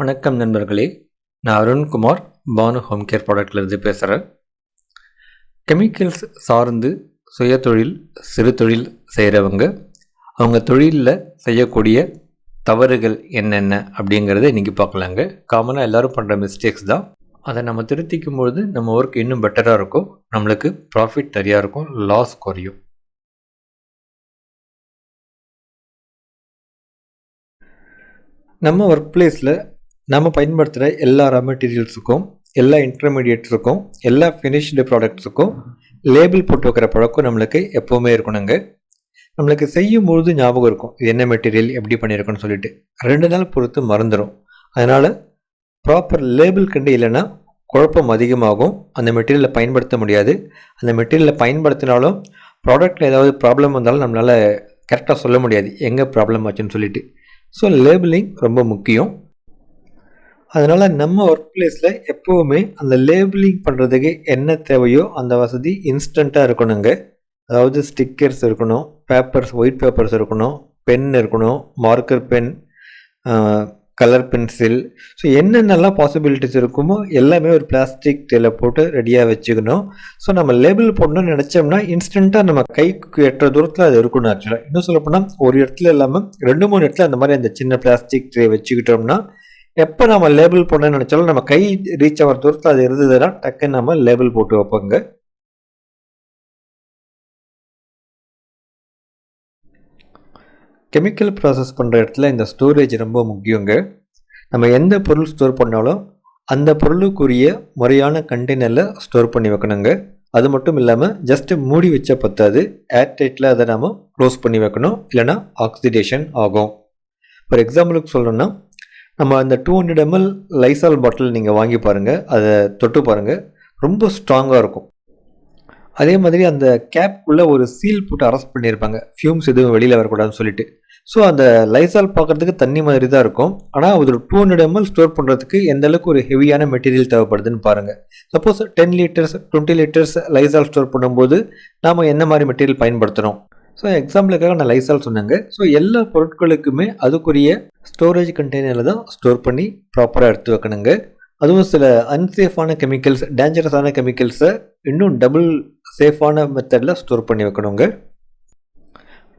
வணக்கம் நண்பர்களே, நான் அருண்குமார் பானு ஹோம் கேர் ப்ராடக்ட்லேருந்து பேசுகிறேன். கெமிக்கல்ஸ் சார்ந்து சுயதொழில் சிறு தொழில் செய்கிறவங்க அவங்க தொழிலில் செய்யக்கூடிய தவறுகள் என்னென்ன அப்படிங்கிறத இன்றைக்கி பார்க்கலாங்க. காமனாக எல்லோரும் பண்ணுற மிஸ்டேக்ஸ் தான். அதை நம்ம திருத்திக்கும் பொழுது நம்ம ஒர்க் இன்னும் பெட்டராக இருக்கும், நம்மளுக்கு ப்ராஃபிட் சரியாக இருக்கும், லாஸ் குறையும். நம்ம ஒர்க் பிளேஸில் நம்ம பயன்படுத்துகிற எல்லா ரா மெட்டீரியல்ஸுக்கும், எல்லா இன்டர்மீடியேட்ஸுக்கும், எல்லா ஃபினிஷ்டு ப்ராடக்ட்ஸுக்கும் லேபிள் போட்டு வைக்கிற பழக்கம் நம்மளுக்கு எப்போவுமே இருக்கணுங்க. நம்மளுக்கு செய்யும்பொழுது ஞாபகம் இருக்கும், இது என்ன மெட்டீரியல் எப்படி பண்ணியிருக்கோன்னு சொல்லிட்டு. 2 நாள் பொறுத்து மறந்துடும். அதனால் ப்ராப்பர் லேபிள் கண்டு இல்லைன்னா குழப்பம் அதிகமாகும், அந்த மெட்டீரியலை பயன்படுத்த முடியாது. அந்த மெட்டீரியலை பயன்படுத்தினாலும் ப்ராடக்ட்டில் ஏதாவது ப்ராப்ளம் வந்தாலும் நம்மளால் கரெக்டாக சொல்ல முடியாது எங்கே ப்ராப்ளம் ஆச்சுன்னு சொல்லிட்டு. ஸோ லேபிளிங் ரொம்ப முக்கியம். அதனால் நம்ம ஒர்க் பிளேஸில் எப்போவுமே அந்த லேபிளிங் பண்ணுறதுக்கு என்ன தேவையோ அந்த வசதி இன்ஸ்டண்ட்டாக இருக்கணுங்க. அதாவது ஸ்டிக்கர்ஸ் இருக்கணும், பேப்பர்ஸ், ஒயிட் பேப்பர்ஸ் இருக்கணும், பென் இருக்கணும், marker pen, colour pencil. So என்னென்னலாம் பாசிபிலிட்டிஸ் இருக்குமோ எல்லாமே ஒரு பிளாஸ்டிக் டேல போட்டு ரெடியாக வச்சுக்கணும். ஸோ நம்ம லேபிள் போடணும்னு நினச்சோம்னா இன்ஸ்டண்ட்டாக நம்ம கைக்கு எட்டுற தூரத்தில் அது இருக்கணும். ஆக்சுவலாக இன்னும் சொல்லப்போனால் ஒரு இடத்துல இல்லாமல் 2-3 இடத்துல அந்த மாதிரி அந்த சின்ன பிளாஸ்டிக் ட்ரே வச்சுக்கிட்டோம்னா எப்போ நம்ம லேபிள் போடணும்னு நினச்சாலும் நம்ம கை ரீச் ஆகிற தூரத்தில் அது இருந்ததுன்னா டக்குன்னு நம்ம லேபிள் போட்டு வைப்போங்க. கெமிக்கல் ப்ராசஸ் பண்ணுற இடத்துல இந்த ஸ்டோரேஜ் ரொம்ப முக்கியங்க. நம்ம எந்த பொருள் ஸ்டோர் பண்ணாலும் அந்த பொருளுக்குரிய முறையான கண்டெய்னரில் ஸ்டோர் பண்ணி வைக்கணுங்க. அது மட்டும் இல்லாமல் ஜஸ்ட்டு மூடி வச்சா பத்தாது, ஏர்டைட்டில் அதை நம்ம க்ளோஸ் பண்ணி வைக்கணும், இல்லைனா ஆக்சிடேஷன் ஆகும். ஃபார் எக்ஸாம்பிளுக்கு சொல்லணும்னா நம்ம அந்த 200 ml லைசால் பாட்டில் நீங்கள் வாங்கி பாருங்கள், அதை தொட்டு பாருங்கள், ரொம்ப ஸ்ட்ராங்காக இருக்கும். அதே மாதிரி அந்த கேப்புக்குள்ளே ஒரு சீல் போட்டு அரெஸ்ட் பண்ணியிருப்பாங்க, ஃபியூம்ஸ் எதுவும் வெளியில் வரக்கூடாதுன்னு சொல்லிட்டு. ஸோ அந்த லைசால் பார்க்குறதுக்கு தண்ணி மாதிரி தான் இருக்கும், ஆனால் ஒரு 200 ml ஸ்டோர் பண்ணுறதுக்கு எந்த அளவுக்கு ஒரு ஹெவியான மெட்டீரியல் தேவைப்படுதுன்னு பாருங்கள். Suppose 10 litres 20 litres Lysol store பண்ணும்போது நாம் என்ன மாதிரி மெட்டீரியல் பயன்படுத்தணும். ஸோ எக்ஸாம்பிளுக்காக நான் லைசால் சொன்னேங்க. ஸோ எல்லா பொருட்களுக்குமே அதுக்குரிய ஸ்டோரேஜ் கண்டெய்னரில் தான் ஸ்டோர் பண்ணி ப்ராப்பராக எடுத்து வைக்கணுங்க. அதுவும் சில அன்சேஃபான கெமிக்கல்ஸ், டேஞ்சரஸான கெமிக்கல்ஸை இன்னும் டபுள் சேஃபான மெத்தடில் ஸ்டோர் பண்ணி வைக்கணுங்க.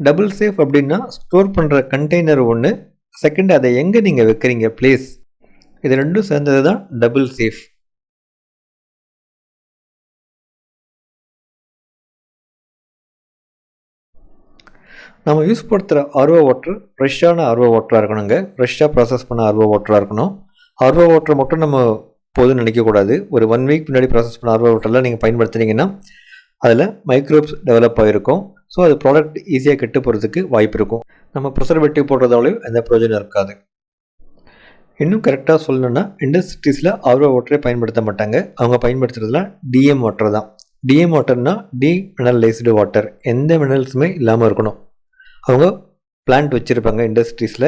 டபுள் சேஃப் அப்படின்னா ஸ்டோர் பண்ணுற கண்டெய்னர் ஒன்று, செகண்ட் அதை எங்கே நீங்கள் வைக்கிறீங்க பிளேஸ், இது ரெண்டும் சேர்ந்தது தான் டபுள் சேஃப். நம்ம யூஸ் படுத்துகிற ஆர்ஓ வாட்டர் ஃப்ரெஷ்ஷான ஆர்ஓ வாட்டராக இருக்கணுங்க. ஃப்ரெஷ்ஷாக ப்ராசஸ் பண்ண ஆர்ஓ வாட்டராக இருக்கணும். ஆர்ஓ வாட்டர் மட்டும் நம்ம போதும்னு நினைக்கக்கூடாது. ஒரு 1 வீக் முன்னாடி ப்ராசஸ் பண்ண ஆர்ஓ வாட்டர்லாம் நீங்கள் பயன்படுத்துனீங்கன்னா அதில் மைக்ரோப்ஸ் டெவலப் ஆகிருக்கும். ஸோ அது ப்ராடக்ட் ஈஸியாக கெட்டு போகிறதுக்கு வாய்ப்பு இருக்கும். நம்ம ப்ரிசர்வேட்டிவ் போடுறதாலையும் எந்த பிரயோஜனம் இருக்காது. இன்னும் கரெக்டாக சொல்லணுன்னா இண்டஸ்ட்ரீஸில் ஆர்ஓ வாட்டரே பயன்படுத்த மாட்டாங்க. அவங்க பயன்படுத்துறதுலாம் டிஎம் வாட்டர் தான். டிஎம் வாட்டர்னா டி மினரலைஸ்டு வாட்டர், எந்த மினரல்ஸுமே இல்லாமல் இருக்கணும். அவங்க பிளான்ட் வச்சுருப்பாங்க இண்டஸ்ட்ரீஸில்,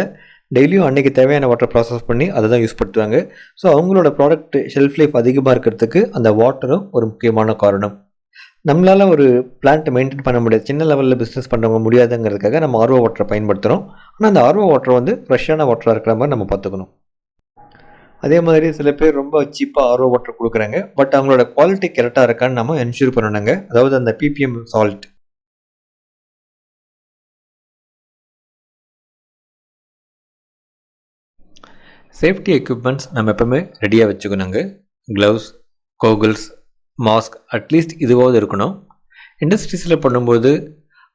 டெய்லியும் அன்றைக்கி தேவையான வாட்டர் ப்ராசஸ் பண்ணி அதை தான் யூஸ் பண்ணுவாங்க. ஸோ அவங்களோட ப்ராடக்ட் ஷெல்ஃப் லைஃப் அதிகமாக இருக்கிறதுக்கு அந்த வாட்டரும் ஒரு முக்கியமான காரணம். நம்மளால் ஒரு பிளான்ட் மெயின்டைன் பண்ண முடியாது, சின்ன லெவலில் பிஸ்னஸ் பண்ணுறவங்க முடியாதுங்கிறதுக்காக நம்ம ஆர்ஓ வாட்டரை பயன்படுத்துகிறோம். ஆனால் அந்த ஆர்ஓ வாட்டர் வந்து ஃப்ரெஷ்ஷான வாட்டராக இருக்கிற மாதிரி நம்ம பார்த்துக்கணும். அதே மாதிரி சில பேர் ரொம்ப சீப்பாக ஆர்ஓ வாட்டர் கொடுக்குறாங்க, பட் அவங்களோட குவாலிட்டி கரெக்டாக இருக்கான்னு நம்ம என்ஷூர் பண்ணணுங்க. அதாவது அந்த பிபிஎம் சால்ட். சேஃப்டி எக்யூப்மெண்ட்ஸ் நம்ம எப்பவுமே ரெடியாக வச்சுக்கணுங்க. க்ளவுஸ், கோகுல்ஸ், மாஸ்க் அட்லீஸ்ட் இதுவாவது இருக்கணும். இண்டஸ்ட்ரீஸில் பண்ணும்போது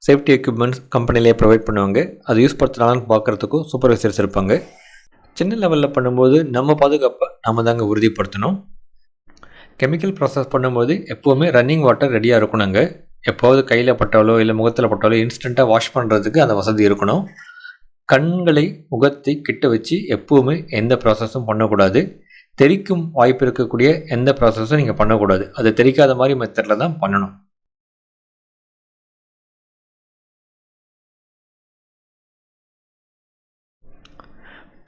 சேஃப்டி எக்யூப்மெண்ட்ஸ் கம்பெனிலே ப்ரொவைட் பண்ணுவாங்க. அது யூஸ் படுத்தினாலும் பார்க்குறதுக்கும் சூப்பர்வைசர்ஸ் இருப்பாங்க. சின்ன லெவலில் பண்ணும்போது நம்ம பாதுகாப்பை நம்ம தாங்க உறுதிப்படுத்தணும். கெமிக்கல் ப்ராசஸ் பண்ணும்போது எப்போவுமே ரன்னிங் வாட்டர் ரெடியாக இருக்கணுங்க. எப்போவது கையில் பட்டாலோ இல்லை முகத்தில் பட்டாலோ இன்ஸ்டண்ட்டாக வாஷ் பண்ணுறதுக்கு அந்த வசதி இருக்கணும். கண்களை, முகத்தை கிட்ட வச்சு எப்போவுமே எந்த ப்ராசஸும் பண்ணக்கூடாது. தெரிக்கும் வாய்ப்பு இருக்கக்கூடிய எந்த ப்ராசஸும் நீங்கள் பண்ணக்கூடாது. அது தெரிக்காத மாதிரி மெத்தடில் தான் பண்ணணும்.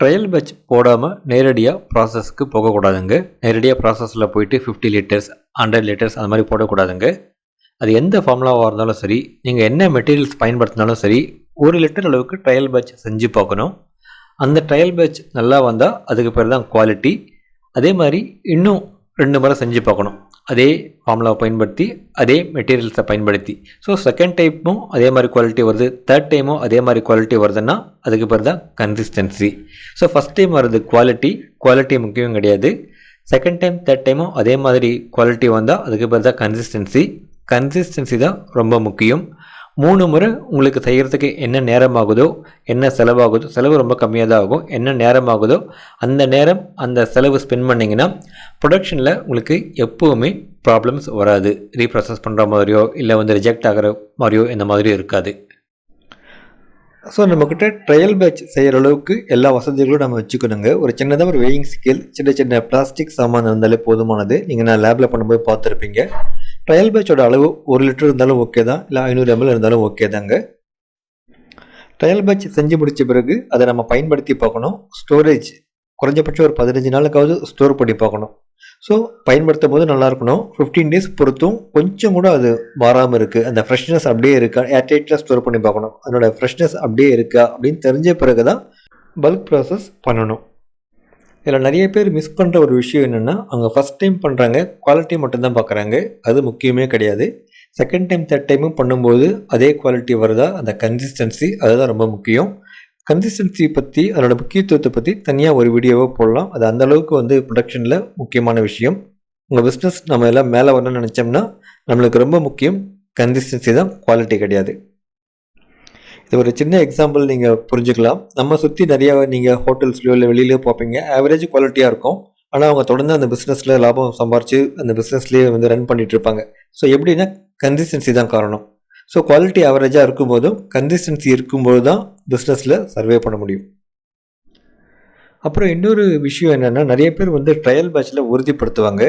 ட்ரையல் பேட்ச் போடாமல் நேரடியாக ப்ராசஸ்க்கு போகக்கூடாதுங்க. நேரடியாக ப்ராசஸில் போயிட்டு 50 லிட்டர்ஸ் 100 லிட்டர்ஸ் அந்த மாதிரி போடக்கூடாதுங்க. அது எந்த ஃபார்முலாவாக இருந்தாலும் சரி, நீங்கள் என்ன மெட்டீரியல்ஸ் பயன்படுத்தினாலும் சரி, 1 லிட்டர் அளவுக்கு ட்ரையல் பேட்ச் செஞ்சு பார்க்கணும். அந்த ட்ரையல் பேட்ச் நல்லா வந்தால் அதுக்கு பேர் தான் குவாலிட்டி. அதே மாதிரி இன்னும் 2 முறை செஞ்சு பார்க்கணும், அதே ஃபார்முலாவை பயன்படுத்தி அதே மெட்டீரியல்ஸை பயன்படுத்தி. ஸோ செகண்ட் டைமும் அதே மாதிரி குவாலிட்டி வருது, தேர்ட் டைமும் அதே மாதிரி குவாலிட்டி வருதுன்னா அதுக்கு பேர் தான் கன்சிஸ்டன்சி. ஸோ ஃபஸ்ட் டைம் வருது குவாலிட்டி முக்கியம் கிடையாது. செகண்ட் டைம் தேர்ட் டைமும் அதே மாதிரி குவாலிட்டி வந்தால் அதுக்கு பேர் தான் கன்சிஸ்டன்சி தான் ரொம்ப முக்கியம். 3 முறை உங்களுக்கு செய்கிறதுக்கு என்ன நேரம் ஆகுதோ, என்ன செலவாகுதோ, செலவு ரொம்ப கம்மியாக தான் ஆகும், என்ன நேரம் ஆகுதோ அந்த நேரம் அந்த செலவு ஸ்பெண்ட் பண்ணிங்கன்னா ப்ரொடக்ஷனில் உங்களுக்கு எப்போவுமே ப்ராப்ளம்ஸ் வராது. ரீப்ராசஸ் பண்ணுற மாதிரியோ இல்லை ரிஜெக்ட் ஆகிற மாதிரியோ இந்த மாதிரி இருக்காது. ஸோ நம்மக்கிட்ட ட்ரையல் பேட்ச் செய்கிற அளவுக்கு எல்லா வசதிகளும் நம்ம வச்சுக்கணுங்க. ஒரு சின்னதாக ஒரு வெயிங் ஸ்கேல், சின்ன பிளாஸ்டிக் சாமான் இருந்தாலே போதுமானது. நீங்கள் நான் லேபில் பண்ணும்போது பார்த்துருப்பீங்க. ட்ரையல் பேட்சோட அளவு 1 லிட்டர் இருந்தாலும் ஓகே தான், இல்லை 500 ml இருந்தாலும் ஓகே தாங்க. ட்ரையல் பேட்ச் செஞ்சு முடித்த பிறகு அதை நம்ம பயன்படுத்தி பார்க்கணும். ஸ்டோரேஜ் குறைஞ்சபட்சம் ஒரு 15 நாளுக்காவது ஸ்டோர் பண்ணி பார்க்கணும். ஸோ பயன்படுத்தும் போது நல்லா இருக்கணும். 15 டேஸ் பொறுத்தும் கொஞ்சம் கூட அது மாறாமல் இருக்குது, அந்த ஃப்ரெஷ்னஸ் அப்படியே இருக்கா, ஏர்டைட்டில் ஸ்டோர் பண்ணி பார்க்கணும். அதனோட ஃப்ரெஷ்னஸ் அப்படியே இருக்கா அப்படின்னு தெரிஞ்ச பிறகு தான் பல்க் ப்ராசஸ் பண்ணணும். இதில் நிறைய பேர் மிஸ் பண்ணுற ஒரு விஷயம் என்னென்னா, அவங்க ஃபஸ்ட் டைம் பண்ணுறாங்க, குவாலிட்டி மட்டும்தான் பார்க்குறாங்க. அது முக்கியமே கிடையாது. செகண்ட் டைம் தேர்ட் டைமும் பண்ணும்போது அதே குவாலிட்டி வருதா, அந்த கன்சிஸ்டன்சி அதுதான் ரொம்ப முக்கியம். கன்சிஸ்டன்சி பற்றி, அதோட முக்கியத்துவத்தை பற்றி தனியாக ஒரு வீடியோவை போடலாம். அது அந்தளவுக்கு ப்ரொடக்ஷனில் முக்கியமான விஷயம். உங்கள் பிஸ்னஸ் நம்ம எல்லாம் மேலே வரணும்னு நினச்சோம்னா நம்மளுக்கு ரொம்ப முக்கியம் கன்சிஸ்டன்சி தான், குவாலிட்டி கிடையாது. இது ஒரு சின்ன எக்ஸாம்பிள் நீங்கள் புரிஞ்சுக்கலாம். நம்ம சுற்றி நிறையா நீங்கள் ஹோட்டல்ஸ்லையோ இல்லை வெளியிலையோ பார்ப்பீங்க, ஆவரேஜ் குவாலிட்டியாக இருக்கும். ஆனால் அவங்க தொடர்ந்து அந்த பிஸ்னஸில் லாபம் சம்பாரித்து அந்த பிஸ்னஸ்லேயே ரன் பண்ணிகிட்டு இருப்பாங்க. ஸோ எப்படின்னா கன்சிஸ்டன்சி தான் காரணம். ஸோ குவாலிட்டி ஆவரேஜாக இருக்கும்போதும் கன்சிஸ்டன்சி இருக்கும்போது தான் பிஸ்னஸில் சர்வே பண்ண முடியும். அப்புறம் இன்னொரு விஷயம் என்னென்னா, நிறைய பேர் ட்ரையல் பேட்சில் உறுதிப்படுத்துவாங்க.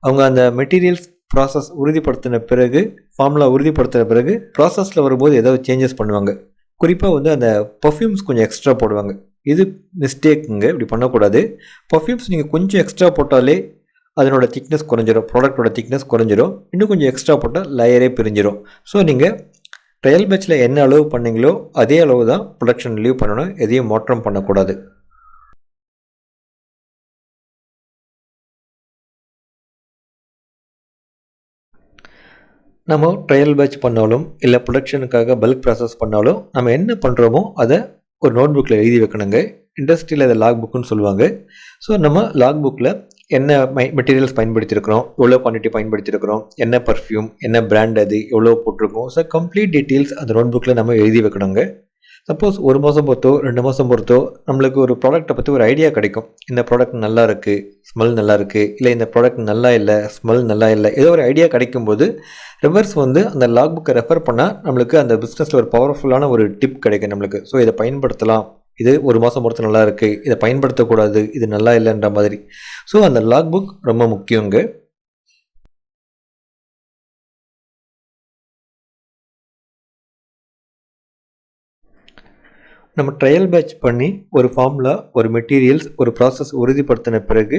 அவங்க அந்த மெட்டீரியல்ஸ் ப்ராசஸ் உறுதிப்படுத்தின பிறகு, ஃபார்முலா உறுதிப்படுத்தின பிறகு ப்ராசஸில் வரும்போது ஏதாவது சேஞ்சஸ் பண்ணுவாங்க. குறிப்பாக அந்த பர்ஃப்யூம்ஸ் கொஞ்சம் எக்ஸ்ட்ரா போடுவாங்க. இது மிஸ்டேக்குங்க, இப்படி பண்ணக்கூடாது. பர்ஃப்யூம்ஸ் நீங்கள் கொஞ்சம் எக்ஸ்ட்ரா போட்டாலே அதனோட திக்னஸ் குறைஞ்சிரும், ப்ராடக்டோட திக்னஸ் குறைஞ்சிரும். இன்னும் கொஞ்சம் எக்ஸ்ட்ரா போட்டால் லேயரே பிரிஞ்சிடும். ஸோ நீங்கள் ட்ரையல் பேட்சில் என்ன அளவு பண்ணீங்களோ அதே அளவு தான் ப்ரொடக்ஷன் லீவ் பண்ணணும், எதையும் மாற்றம் பண்ணக்கூடாது. நம்ம ட்ரையல் பேட்ச் பண்ணாலும் இல்லை ப்ரொடக்ஷனுக்காக பல்க் ப்ராசஸ் பண்ணாலும் நம்ம என்ன பண்ணுறோமோ அதை ஒரு நோட் புக்கில் எழுதி வைக்கணுங்க. இண்டஸ்ட்ரியில் அதை லாக் புக்குன்னு சொல்லுவாங்க. ஸோ நம்ம லாக் புக்கில் என்ன மெட்டீரியல்ஸ் பயன்படுத்தியிருக்கிறோம், எவ்வளோ குவான்டிட்டி பயன்படுத்தியிருக்கிறோம், என்ன பர்ஃப்யூம், என்ன பிராண்ட், அது எவ்வளோ போட்டிருக்கோம். ஸோ கம்ப்ளீட் டீட்டெயில்ஸ் அந்த நோட் புக்கில் நம்ம எழுதி வைக்கணுங்க. சப்போஸ் 1 மாதம் பொறுத்தோ 2 மாதம் பொறுத்தோ நம்மளுக்கு ஒரு ப்ராடக்ட்டை பற்றி ஒரு ஐடியா கிடைக்கும். இந்த ப்ராடக்ட் நல்லா இருக்குது, ஸ்மெல் நல்லா இருக்குது, இல்லை இந்த ப்ராடக்ட் நல்லா இல்லை, ஸ்மெல் நல்லா இல்லை, ஏதோ ஒரு ஐடியா கிடைக்கும்போது ரிவர்ஸ் அந்த லாக் புக்கை ரெஃபர் பண்ணால் நம்மளுக்கு அந்த பிஸ்னஸில் ஒரு பவர்ஃபுல்லான ஒரு டிப் கிடைக்கும் நம்மளுக்கு. ஸோ இதை பயன்படுத்தலாம், இது 1 மாதம் பொறுத்து நல்லா இருக்குது, இதை பயன்படுத்தக்கூடாது, இது நல்லா இல்லைன்ற மாதிரி. ஸோ அந்த லாக் புக் ரொம்ப முக்கியங்க. நம்ம ட்ரையல் பேட்ச் பண்ணி ஒரு ஃபார்முலா, ஒரு மெட்டீரியல்ஸ், ஒரு ப்ராசஸ் உறுதிப்படுத்தின பிறகு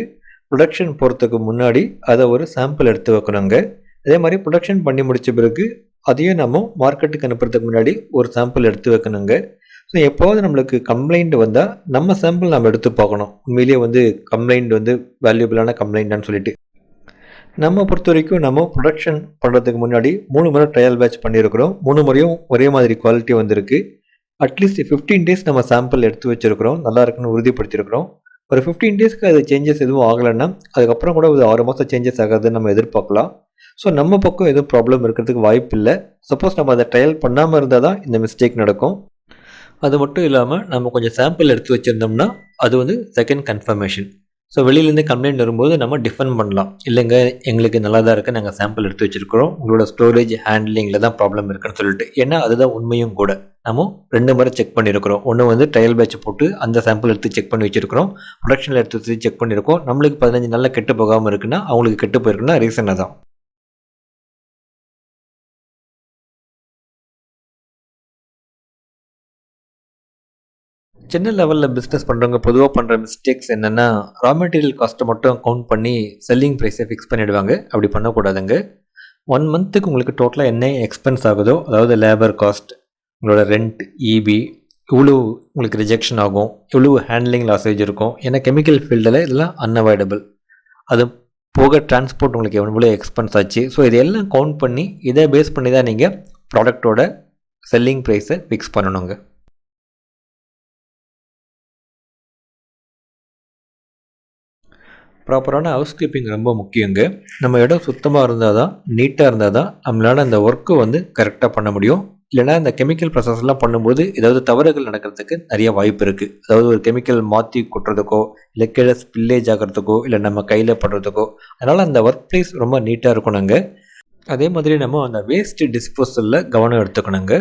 ப்ரொடக்ஷன் போகிறதுக்கு முன்னாடி அதை ஒரு சாம்பிள் எடுத்து வைக்கணுங்க. அதே மாதிரி ப்ரொடக்ஷன் பண்ணி முடித்த பிறகு அதையும் நம்ம மார்க்கெட்டுக்கு அனுப்புறதுக்கு முன்னாடி ஒரு சாம்பிள் எடுத்து வைக்கணுங்க. ஸோ எப்போது நம்மளுக்கு கம்ப்ளைண்ட் வந்தால் நம்ம சாம்பிள் நம்ம எடுத்து பார்க்கணும், உண்மையிலேயே கம்ப்ளைண்ட் வேல்யூபிளான கம்ப்ளைண்ட்டான்னு சொல்லிட்டு. நம்ம பொறுத்த வரைக்கும் நம்ம ப்ரொடக்ஷன் பண்ணுறதுக்கு முன்னாடி 3 முறை ட்ரையல் பேட்ச் பண்ணியிருக்கிறோம். 3 முறையும் ஒரே மாதிரி குவாலிட்டி வந்திருக்கு. அட்லீஸ்ட் 15 டேஸ் நம்ம சாம்பிள் எடுத்து வச்சுருக்கிறோம், நல்லா இருக்குன்னு உறுதிப்படுத்தியிருக்கிறோம். ஒரு 15 டேஸ்க்கு அது சேஞ்சஸ் எதுவும் ஆகலைன்னா அதுக்கப்புறம் கூட ஒரு 6 மாதம் சேஞ்சஸ் ஆகாதுன்னு நம்ம எதிர்பார்க்கலாம். ஸோ நம்ம பக்கம் எதுவும் ப்ராப்ளம் இருக்கிறதுக்கு வாய்ப்பு இல்லை. சப்போஸ் நம்ம அதை ட்ரையல் பண்ணாமல் இருந்தால் தான் இந்த மிஸ்டேக் நடக்கும். அது மட்டும் இல்லாமல் நம்ம கொஞ்சம் சாம்பிள் எடுத்து வச்சுருந்தோம்னா அது செகண்ட் கன்ஃபர்மேஷன். ஸோ வெளியிலேருந்து கம்ப்ளைண்ட் வரும்போது நம்ம டிஃபெண்ட் பண்ணலாம், இல்லைங்க எங்களுக்கு நல்லா தான் இருக்குது, நாங்கள் சாம்பிள் எடுத்து வச்சுருக்கிறோம், உங்களோட ஸ்டோரேஜ் ஹேண்ட்லிங்கில் தான் ப்ராப்ளம் இருக்குன்னு சொல்லிட்டு. ஏன்னா அதுதான் உண்மையும் கூட. நம்ம 2 முறை செக் பண்ணியிருக்கிறோம். ஒன்று ட்ரையல் பேட்ச் போட்டு அந்த சாம்பிள் எடுத்து செக் பண்ணி வச்சுருக்கிறோம், ப்ரொடக்ஷனில் எடுத்து வச்சு செக் பண்ணியிருக்கோம். நம்மளுக்கு 15 நாளில் கெட்டு போகாமல் இருக்குன்னா அவங்களுக்கு கெட்டு போயிருக்குன்னா ரீசனாக தான். சின்ன லெவலில் பிஸ்னஸ் பண்ணுறவங்க பொதுவாக பண்ணுற மிஸ்டேக்ஸ் என்னென்னா, ரா மெட்டீரியல் காஸ்ட்டை மட்டும் கவுண்ட் பண்ணி செல்லிங் ப்ரைஸை ஃபிக்ஸ் பண்ணிவிடுவாங்க. அப்படி பண்ணக்கூடாதுங்க. 1 மந்த்துக்கு உங்களுக்கு டோட்டலாக என்ன எக்ஸ்பென்ஸ் ஆகுதோ, அதாவது லேபர் காஸ்ட், உங்களோட ரெண்ட், இபி, இவ்வளோ உங்களுக்கு ரிஜெக்ஷன் ஆகும், இவ்வளோ ஹேண்ட்லிங் லாசேஜ் இருக்கும். ஏன்னா கெமிக்கல் ஃபீல்டில் இதெல்லாம் அன்அவாய்டபிள். அது போக டிரான்ஸ்போர்ட் உங்களுக்கு எவ்வளோ எக்ஸ்பென்ஸ் ஆச்சு. ஸோ இதெல்லாம் கவுண்ட் பண்ணி இதை பேஸ் பண்ணி தான் நீங்கள் ப்ராடக்டோட செல்லிங் ப்ரைஸை ஃபிக்ஸ் பண்ணணுங்க. ப்ராப்பரான ஹவுஸ் கீப்பிங் ரொம்ப முக்கியங்க. நம்ம இடம் சுத்தமாக இருந்தால் தான், நீட்டாக இருந்தால் தான் நம்மளால் அந்த ஒர்க்கு வந்து கரெக்டாக பண்ண முடியும். இல்லைனா இந்த கெமிக்கல் ப்ராசஸ்லாம் பண்ணும்போது ஏதாவது தவறுகள் நடக்கிறதுக்கு நிறைய வாய்ப்பு இருக்குது. அதாவது ஒரு கெமிக்கல் மாற்றி கொட்டுறதுக்கோ, இல்லை கீழே ஸ்பில்லேஜ் ஆகிறதுக்கோ, இல்லை நம்ம கையில் படுறதுக்கோ. அதனால் அந்த ஒர்க் பிளேஸ் ரொம்ப நீட்டாக இருக்கணுங்க. அதே மாதிரி நம்ம அந்த வேஸ்ட் டிஸ்போசலில் கவனம் எடுத்துக்கணுங்க.